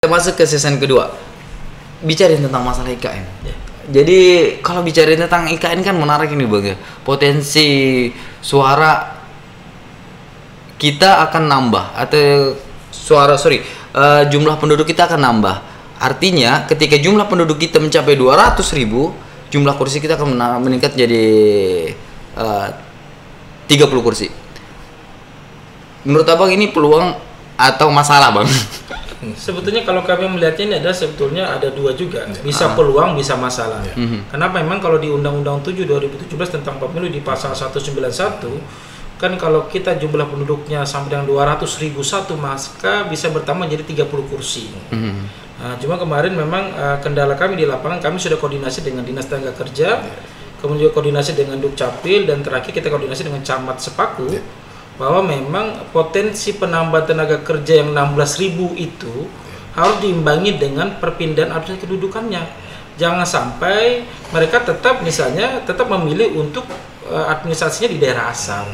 Masuk ke season kedua, bicarain tentang masalah IKN. Jadi kalau bicarain tentang IKN kan menarik ini Bang ya. Potensi suara kita akan nambah atau jumlah penduduk kita akan nambah. Artinya ketika jumlah penduduk kita mencapai 200.000, jumlah kursi kita akan meningkat jadi 30 kursi. Menurut Abang ini peluang atau masalah Bang? Sebetulnya kalau kami melihatnya ini adalah sebetulnya ada dua juga, bisa peluang, bisa masalah. Kenapa? Memang kalau di Undang-Undang 7 2017 tentang pemilu di pasal 191 kan kalau kita jumlah penduduknya sampai dengan 200.000 satu, maka bisa bertambah jadi 30 kursi. Nah, cuma kemarin memang kendala kami di lapangan, kami sudah koordinasi dengan Dinas Tenaga Kerja, kemudian koordinasi dengan Dukcapil, dan terakhir kita koordinasi dengan Camat Sepaku, bahwa memang potensi penambahan tenaga kerja yang 16.000 itu harus diimbangi dengan perpindahan administrasi kedudukannya. Jangan sampai mereka tetap memilih untuk administrasinya di daerah asal.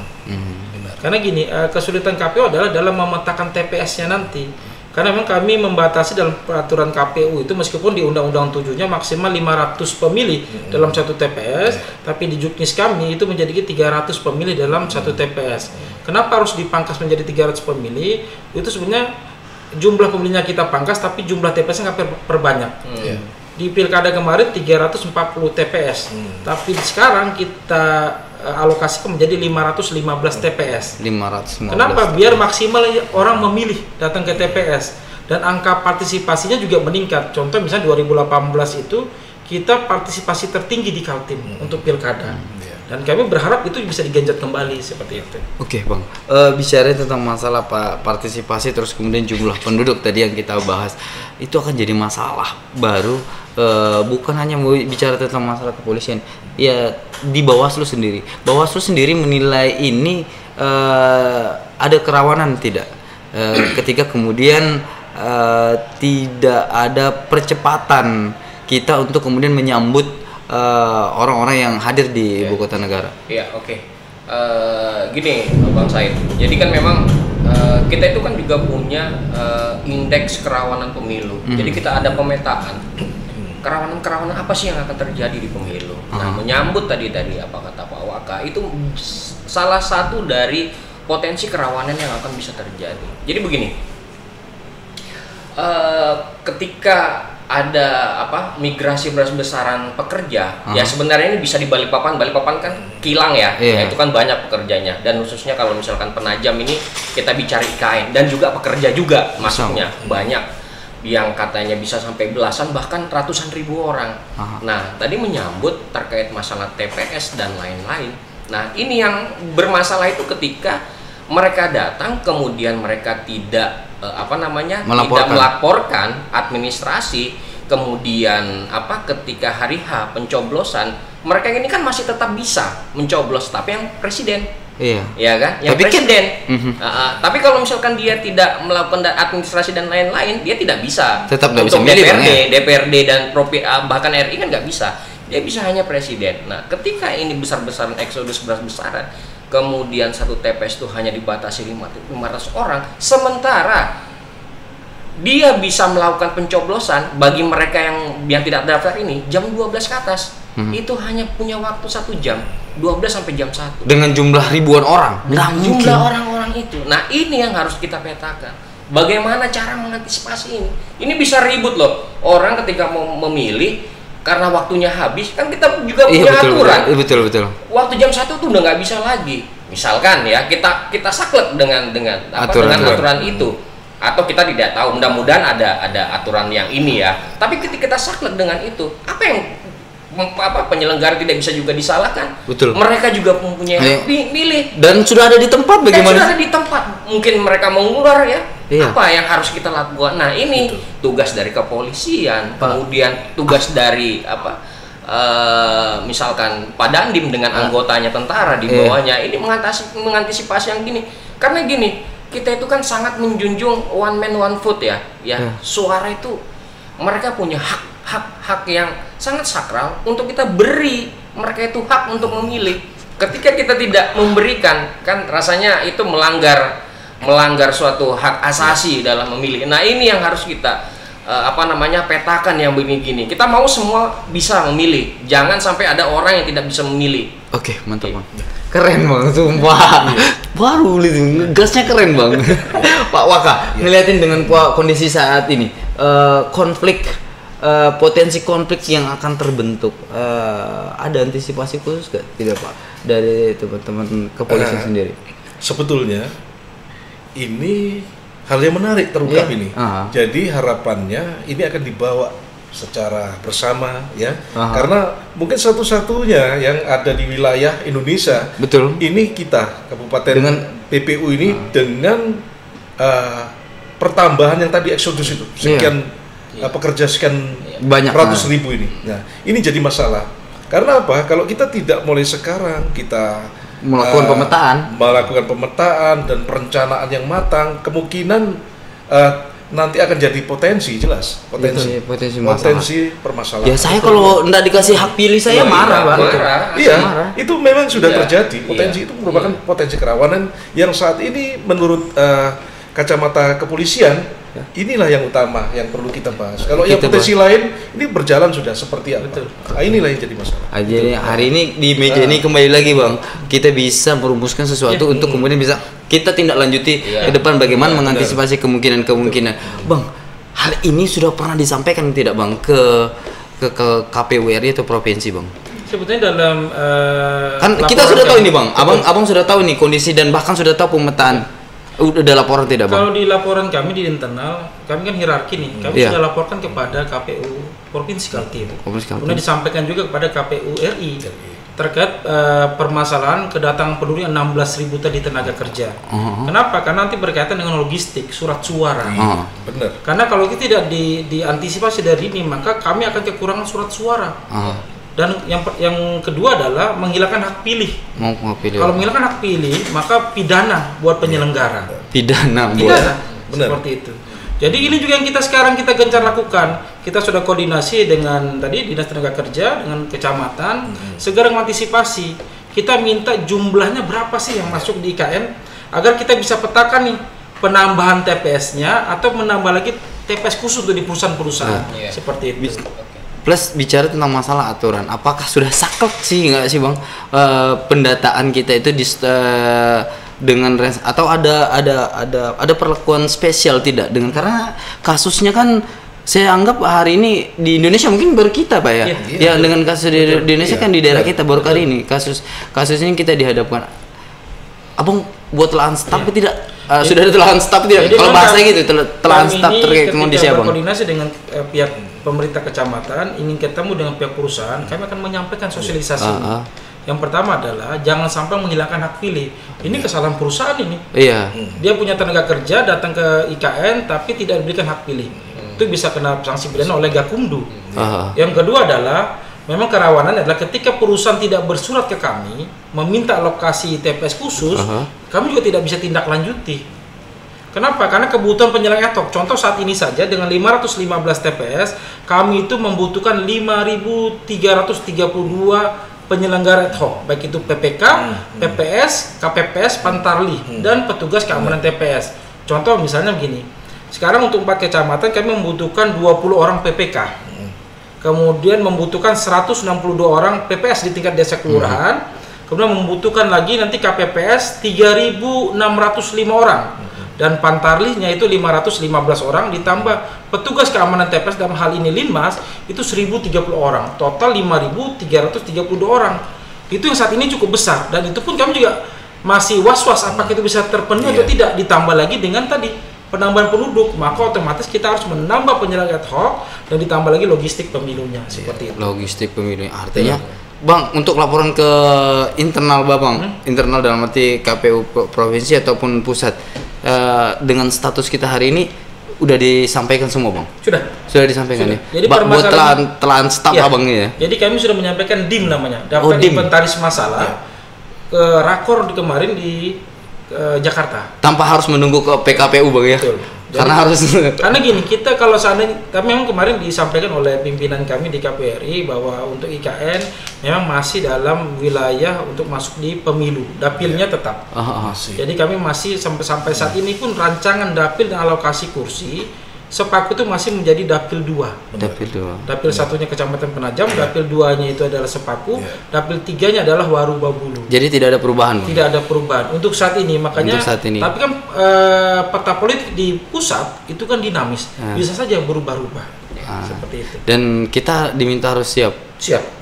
Karena gini, kesulitan KPU adalah dalam memetakan TPS-nya nanti. Karena memang kami membatasi dalam peraturan KPU itu, meskipun di Undang-Undang 7-nya maksimal 500 pemilih dalam satu TPS, tapi di Juknis kami itu menjadi 300 pemilih dalam satu TPS. Kenapa harus dipangkas menjadi 300 pemilih? Itu sebenarnya jumlah pemilihnya kita pangkas, tapi jumlah TPS-nya nggak perbanyak. Di Pilkada kemarin 340 TPS, tapi sekarang kita alokasikan menjadi 515 TPS. 515. Kenapa? Biar maksimal orang memilih datang ke TPS dan angka partisipasinya juga meningkat. Contoh misalnya 2018 itu kita partisipasi tertinggi di Kaltim untuk pilkada. Dan kami berharap itu bisa digenjot kembali seperti itu. Oke Bang, bicara tentang masalah partisipasi terus kemudian jumlah penduduk tadi yang kita bahas, itu akan jadi masalah baru. Bukan hanya bicara tentang masalah kepolisian, ya di Bawaslu sendiri. Bawaslu sendiri menilai ini ada kerawanan tidak? Ketika kemudian tidak ada percepatan kita untuk kemudian menyambut orang-orang yang hadir di ibu kota negara. Iya, oke. Gini Bang Said, jadi kan memang kita itu kan juga punya indeks kerawanan pemilu. Jadi kita ada pemetaan kerawanan apa sih yang akan terjadi di pemilu. Nah, menyambut tadi apa kata Pak Waka, itu salah satu dari potensi kerawanan yang akan bisa terjadi. Jadi begini, ketika ada migrasi besar-besaran pekerja, ya sebenarnya ini bisa di Balikpapan kan kilang ya, itu kan banyak pekerjanya, dan khususnya kalau misalkan penajam ini kita bicara IKN, dan juga pekerja juga masuknya banyak yang katanya bisa sampai belasan bahkan ratusan ribu orang. Nah, tadi menyambut terkait masalah TPS dan lain-lain. Nah, ini yang bermasalah itu ketika mereka datang kemudian mereka tidak tidak melaporkan administrasi, kemudian ketika hari H pencoblosan mereka ini kan masih tetap bisa mencoblos, tapi yang presiden, ya kan, yang tapi presiden. Tapi kalau misalkan dia tidak melakukan administrasi dan lain-lain, dia tidak bisa. Tetap nggak bisa milih, milih, DPRD dan bahkan RI kan nggak bisa. Dia bisa hanya presiden. Nah, ketika ini besar-besaran eksodus besar-besaran, kemudian satu TPS itu hanya dibatasi 500 orang, sementara dia bisa melakukan pencoblosan bagi mereka yang tidak daftar ini jam 12 ke atas. Itu hanya punya waktu 1 jam, 12 sampai jam 1. Dengan jumlah ribuan orang. Jumlah orang-orang itu. Nah, ini yang harus kita petakan. Bagaimana cara mengantisipasi ini? Ini bisa ribut loh. Orang ketika mau memilih karena waktunya habis, kan kita juga punya aturan. Betul. Waktu jam 1 tuh udah nggak bisa lagi. Misalkan ya kita saklek dengan aturan itu, atau kita tidak tahu, mudah-mudahan ada aturan yang ini ya. Tapi ketika kita saklek dengan itu, apa yang penyelenggara tidak bisa juga disalahkan. Betul. Mereka juga mempunyai hak pilih dan sudah ada di tempat. Bagaimana? Sudah ada di tempat. Mungkin mereka mengular ya. Apa yang harus kita lakukan? Nah, ini tugas dari kepolisian, kemudian tugas dari misalkan Pak Dandim dengan anggotanya tentara di bawahnya, ini mengantisipasi yang gini. Karena gini, kita itu kan sangat menjunjung one man one vote ya. Suara itu mereka punya hak yang sangat sakral untuk kita beri mereka itu hak untuk memilih. Ketika kita tidak memberikan, kan rasanya itu melanggar suatu hak asasi dalam memilih. Nah, ini yang harus kita petakan yang begini-gini. Kita mau semua bisa memilih. Jangan sampai ada orang yang tidak bisa memilih. Oke, mantap Bang. Keren Bang, sumpah. Baru lihat gasnya keren Bang. Pak Waka, ngeliatin dengan kondisi saat ini, potensi konflik yang akan terbentuk, ada antisipasi khusus gak? Tidak Pak, dari teman-teman kepolisian sendiri? Sebetulnya ini hal yang menarik terungkap ini. Jadi harapannya ini akan dibawa secara bersama ya, karena mungkin satu-satunya yang ada di wilayah Indonesia. Betul. Ini kita Kabupaten dengan PPU ini dengan pertambahan yang tadi eksodus itu sekian pekerja sekian banyak ratus ribu ini. Nah, ini jadi masalah. Karena apa? Kalau kita tidak mulai sekarang kita melakukan pemetaan dan perencanaan yang matang, kemungkinan nanti akan jadi potensi permasalahan. Ya saya kalau enggak dikasih hak pilih saya marah Bang. Iya, itu memang sudah terjadi. Potensi itu merupakan potensi kerawanan yang saat ini menurut kacamata kepolisian inilah yang utama yang perlu kita bahas. Kalau yang potensi lain ini berjalan sudah seperti apa? Nah, inilah yang jadi masalah. Jadi hari ini di meja ini kembali lagi Bang, kita bisa merumuskan sesuatu untuk kemudian bisa kita tindak lanjuti ke depan bagaimana mengantisipasi kemungkinan. Bang, hal ini sudah pernah disampaikan tidak Bang ke KPU RI atau provinsi Bang? Sebetulnya dalam kan kita sudah tahu ini Bang, abang sudah tahu nih kondisi dan bahkan sudah tahu pemetaan. Udah laporan tidak Bang? Kalau di laporan kami di internal, kami kan hierarki nih. Kami sudah laporkan kepada KPU Provinsi Kaltim. Kemudian disampaikan juga kepada KPU RI terkait permasalahan kedatangan penduduk 16.000 tadi tenaga kerja. Kenapa? Karena nanti berkaitan dengan logistik, surat suara. Benar. Karena kalau itu tidak diantisipasi dari ini, maka kami akan kekurangan surat suara. Dan yang kedua adalah menghilangkan hak pilih. Kalau menghilangkan hak pilih, maka pidana buat penyelenggara. Pidana. Seperti itu. Jadi ini juga yang kita gencar lakukan. Kita sudah koordinasi dengan tadi Dinas Tenaga Kerja dengan kecamatan, segera mengantisipasi. Kita minta jumlahnya berapa sih yang masuk di IKN agar kita bisa petakan nih penambahan TPS-nya atau menambah lagi TPS khusus untuk di perusahaan-perusahaan. Seperti itu. Plus bicara tentang masalah aturan, apakah sudah saklek sih nggak sih Bang pendataan kita itu dengan atau ada perlakuan spesial tidak dengan, karena kasusnya kan saya anggap hari ini di Indonesia mungkin baru kita Pak ya, dengan kasus di Indonesia kan di daerah kita baru kali ini kasus ini kita dihadapkan. Abang buat telaan staf tidak sudah ada telaan staf tidak? Kalau bahasa gitu telaan staf terkait kondisi Abang. Koordinasi dengan pihak pemerintah kecamatan, ingin ketemu dengan pihak perusahaan, kami akan menyampaikan sosialisasi. Yang pertama adalah jangan sampai menghilangkan hak pilih. Ini kesalahan perusahaan ini. Dia punya tenaga kerja datang ke IKN tapi tidak diberikan hak pilih. Itu bisa kena sanksi pidana oleh Gakumdu. Yang kedua adalah memang kerawanan adalah ketika perusahaan tidak bersurat ke kami meminta alokasi TPS khusus, kami juga tidak bisa tindak lanjuti. Kenapa? Karena kebutuhan penyelenggara ad hoc. Contoh saat ini saja dengan 515 TPS, kami itu membutuhkan 5.332 penyelenggara ad hoc, baik itu PPK, PPS, KPPS, Pantarlih, dan petugas keamanan TPS. Contoh misalnya begini, sekarang untuk 4 kecamatan kami membutuhkan 20 orang PPK, kemudian membutuhkan 162 orang PPS di tingkat desa kelurahan, kemudian membutuhkan lagi nanti KPPS 3.605 orang. Dan Pantarlihnya itu 515 orang ditambah petugas keamanan TPS dalam hal ini Linmas itu 1030 orang, total 5.332 orang. Itu yang saat ini cukup besar dan itu pun kami juga masih was-was apakah itu bisa terpenuhi atau tidak, ditambah lagi dengan tadi penambahan penduduk, maka otomatis kita harus menambah penyelenggara ad hoc dan ditambah lagi logistik pemilunya seperti itu. Logistik pemilunya artinya Bang, untuk laporan ke internal Babang, internal dalam arti KPU provinsi ataupun pusat, dengan status kita hari ini udah disampaikan semua Bang? Sudah disampaikan ya? Jadi buat telan staf Abang ya? Jadi kami sudah menyampaikan DIM namanya, daftar inventaris masalah, ke rakor kemarin di Jakarta. Tanpa harus menunggu ke PKPU Bang ya? Betul. Karena gini, kita kalau seandainya, kami memang kemarin disampaikan oleh pimpinan kami di KPRI bahwa untuk IKN memang masih dalam wilayah untuk masuk di pemilu, dapilnya tetap. Jadi kami masih sampai saat ini pun rancangan dapil dan alokasi kursi Sepaku itu masih menjadi dapil 2. Dapil satunya Kecamatan Penajam, dapil 2-nya itu adalah Sepaku, dapil 3-nya adalah Warubabulu. Jadi tidak ada perubahan. Tidak ada perubahan untuk saat ini, makanya. Tapi kan peta politik di pusat itu kan dinamis, bisa saja berubah-ubah. Seperti itu. Dan kita diminta harus siap.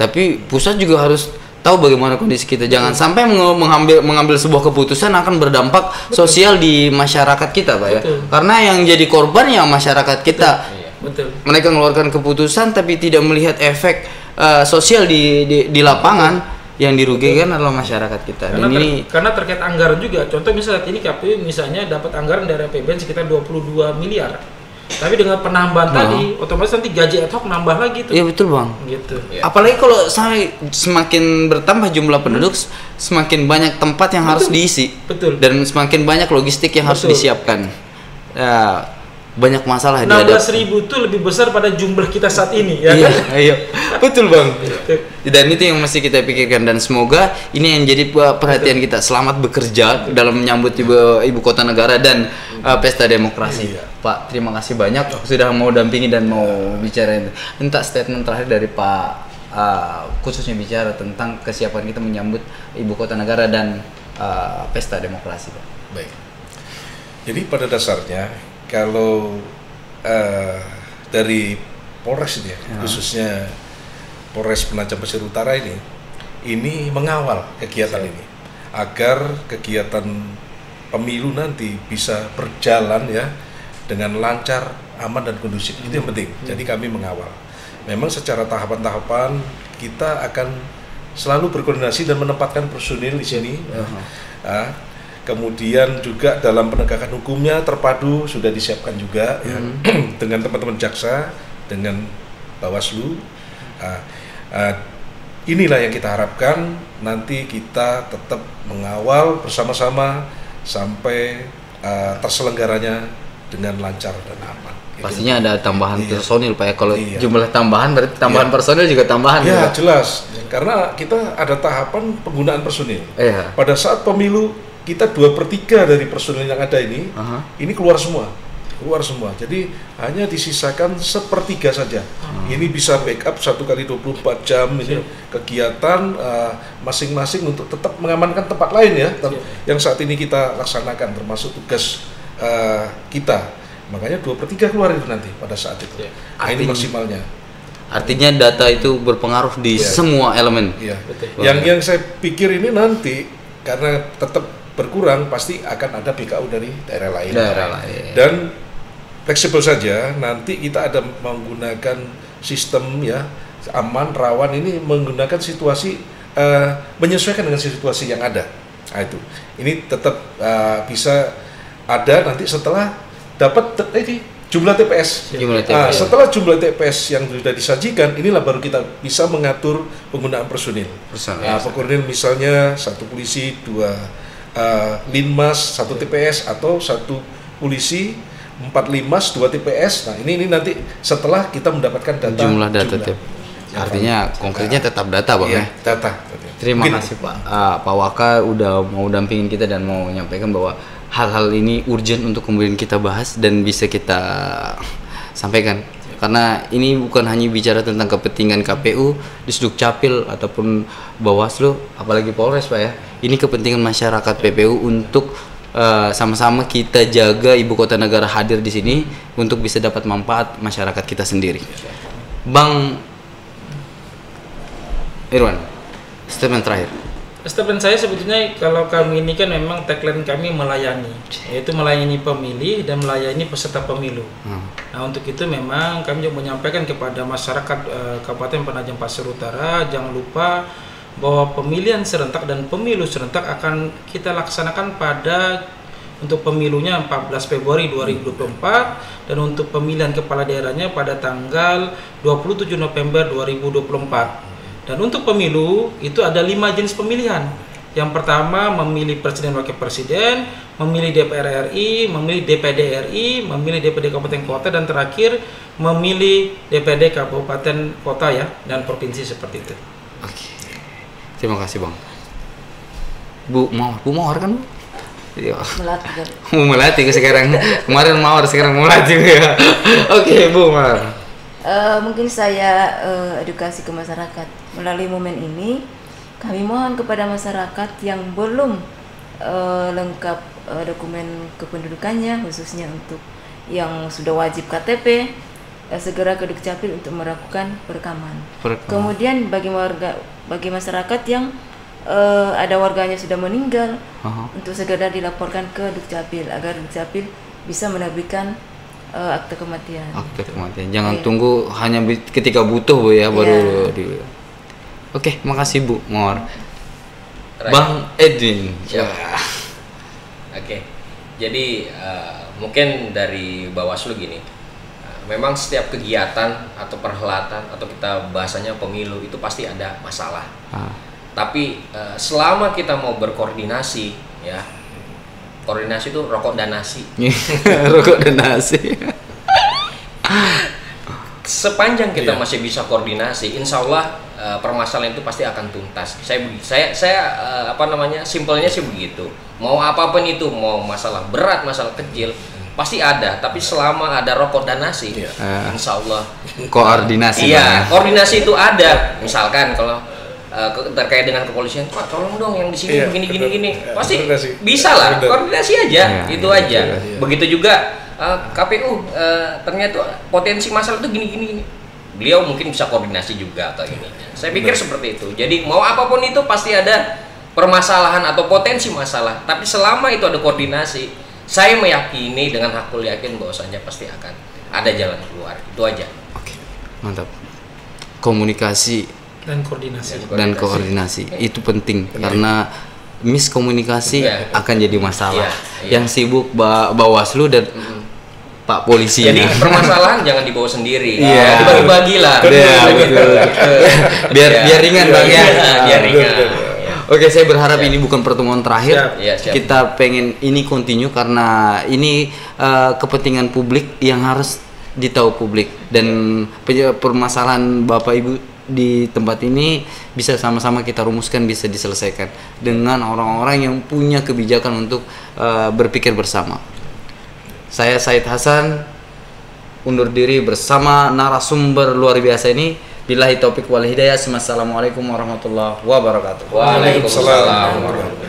Tapi pusat juga harus tahu bagaimana kondisi kita. Jangan sampai mengambil sebuah keputusan akan berdampak sosial di masyarakat kita, Pak ya. Karena yang jadi korban ya masyarakat kita. Betul. Mereka mengeluarkan keputusan tapi tidak melihat efek sosial di lapangan. Yang dirugikan adalah masyarakat kita. Karena terkait anggaran juga. Contoh misalnya saat ini KPU misalnya dapat anggaran dari APBN sekitar 22 miliar. Tapi dengan penambahan tadi, otomatis nanti gaji ad hoc nambah lagi tuh. Iya betul Bang. Gitu. Apalagi kalau semakin bertambah jumlah penduduk, semakin banyak tempat yang harus diisi. Betul. Dan semakin banyak logistik yang harus disiapkan. Ya, banyak masalah. 16.000 itu lebih besar pada jumlah kita saat ini, ya kan? Iya, betul Bang. Dan itu yang mesti kita pikirkan, dan semoga ini yang jadi perhatian kita. Selamat bekerja dalam menyambut ibu kota negara dan pesta demokrasi. Pak, terima kasih banyak sudah mau dampingi dan mau bicara itu. Minta statement terakhir dari Pak, khususnya bicara tentang kesiapan kita menyambut ibu kota negara dan pesta demokrasi, Pak. Baik. Jadi pada dasarnya kalau dari Polres ini khususnya Polres Penajam Pasir Utara ini mengawal kegiatan ini agar kegiatan pemilu nanti bisa berjalan ya dengan lancar, aman dan kondusif. Itu yang penting. Jadi kami mengawal. Memang secara tahapan-tahapan kita akan selalu berkoordinasi dan menempatkan personil di sini. Kemudian juga dalam penegakan hukumnya terpadu sudah disiapkan juga ya, dengan teman-teman jaksa, dengan Bawaslu. Inilah yang kita harapkan, nanti kita tetap mengawal bersama-sama sampai terselenggaranya dengan lancar dan aman. Pastinya ada tambahan personil Pak ya. Kalau jumlah tambahan berarti tambahan personil juga tambahan. Ya jelas, karena kita ada tahapan penggunaan personil. Pada saat pemilu kita 2/3 dari personil yang ada ini keluar semua. Jadi hanya disisakan 1/3 saja. Ini bisa backup 1 kali 24 jam ini kegiatan masing-masing untuk tetap mengamankan tempat lain ya, yang saat ini kita laksanakan termasuk tugas kita. Makanya 2/3 keluar itu nanti pada saat itu. Ini maksimalnya. Artinya data itu berpengaruh di semua elemen. Yang saya pikir ini nanti karena tetap berkurang pasti akan ada BKU dari daerah lain. Dan fleksibel saja, nanti kita ada menggunakan sistem ya aman, rawan, ini menggunakan situasi menyesuaikan dengan situasi yang ada. Itu ini tetap bisa ada nanti setelah dapat jumlah TPS. Setelah jumlah TPS yang sudah disajikan, inilah baru kita bisa mengatur penggunaan personil. Personil misalnya 1 polisi, 2 linmas 1 TPS atau 1 polisi 4 linmas 2 TPS. Nah ini nanti setelah kita mendapatkan jumlah data. Artinya konkretnya tetap data Bang ya? Data. Terima kasih Pak Waka udah mau dampingin kita dan mau menyampaikan bahwa hal-hal ini urgent untuk kemudian kita bahas dan bisa kita sampaikan. Karena ini bukan hanya bicara tentang kepentingan KPU, Disduk Capil ataupun Bawaslu, apalagi Polres Pak ya. Ini kepentingan masyarakat PPU untuk sama-sama kita jaga ibu kota negara hadir di sini untuk bisa dapat manfaat masyarakat kita sendiri. Bang Irwan, statement terakhir. Statement saya sebetulnya kalau kami ini kan memang tagline kami melayani, yaitu melayani pemilih dan melayani peserta pemilu. Nah untuk itu memang kami juga menyampaikan kepada masyarakat Kabupaten Penajam Pasir Utara, jangan lupa bahwa pemilihan serentak dan pemilu serentak akan kita laksanakan untuk pemilunya 14 Februari 2024 dan untuk pemilihan kepala daerahnya pada tanggal 27 November 2024. Dan untuk pemilu itu ada 5 jenis pemilihan. Yang pertama memilih presiden wakil presiden, memilih DPR RI, memilih DPD RI, memilih DPD kabupaten kota, dan terakhir memilih DPD kabupaten kota ya dan provinsi seperti itu. Oke. Terima kasih Bang. Bu Mawar kan Bu? Iya. Melatih kan. Melatih sekarang. Kemarin mawar, sekarang melatih ya. Oke, Bu Mar. Mungkin saya edukasi ke masyarakat melalui momen ini. Kami mohon kepada masyarakat yang belum lengkap dokumen kependudukannya, khususnya untuk yang sudah wajib KTP, segera ke Dukcapil untuk melakukan perekaman. Kemudian bagi masyarakat yang ada warganya sudah meninggal, untuk segera dilaporkan ke Dukcapil agar Dukcapil bisa menerbitkan akte kematian. Akte kematian. Jangan tunggu hanya ketika butuh Bu ya baru di. Oke, makasih Bu Mawar. Bang Edwin. Oke. Jadi mungkin dari Bawaslu gini. Memang setiap kegiatan atau perhelatan atau kita bahasanya pemilu itu pasti ada masalah. Tapi selama kita mau berkoordinasi ya, koordinasi itu rokok dan nasi. Rokok dan nasi. Sepanjang kita masih bisa koordinasi, insya Allah permasalahan itu pasti akan tuntas. Saya simpelnya sih begitu. Mau apapun itu, mau masalah berat, masalah kecil, pasti ada. Tapi selama ada rokok dan nasi, insya Allah koordinasi. Iya, koordinasi itu ada. Misalkan kalau terkait dengan kepolisian, Pak tolong dong yang di sini gini, pasti bisa lah, koordinasi aja, itu aja. Begitu juga KPU ternyata potensi masalah itu gini. Beliau mungkin bisa koordinasi juga atau ini. Saya pikir seperti itu. Jadi mau apapun itu pasti ada permasalahan atau potensi masalah. Tapi selama itu ada koordinasi, saya meyakini dengan hakul yakin bahwasanya pasti akan ada jalan keluar. Itu aja. Oke, mantap. Komunikasi dan koordinasi. Itu penting karena miskomunikasi akan jadi masalah. Yang sibuk Bawaslu dan Pak Polisi. Jadi permasalahan jangan dibawa sendiri. Dibagi-bagi lah. Biar ringan Bang ya. Biar ringan. Oke, saya berharap ini bukan pertemuan terakhir. Siap. Kita pengen ini continue karena ini kepentingan publik yang harus ditahu publik, dan permasalahan Bapak Ibu di tempat ini bisa sama-sama kita rumuskan, bisa diselesaikan dengan orang-orang yang punya kebijakan untuk berpikir bersama. Saya Said Hasan undur diri bersama narasumber luar biasa ini. Billahi taufik wal hidayah. Assalamualaikum warahmatullahi wabarakatuh. Waalaikumsalam warahmatullahi wabarakatuh.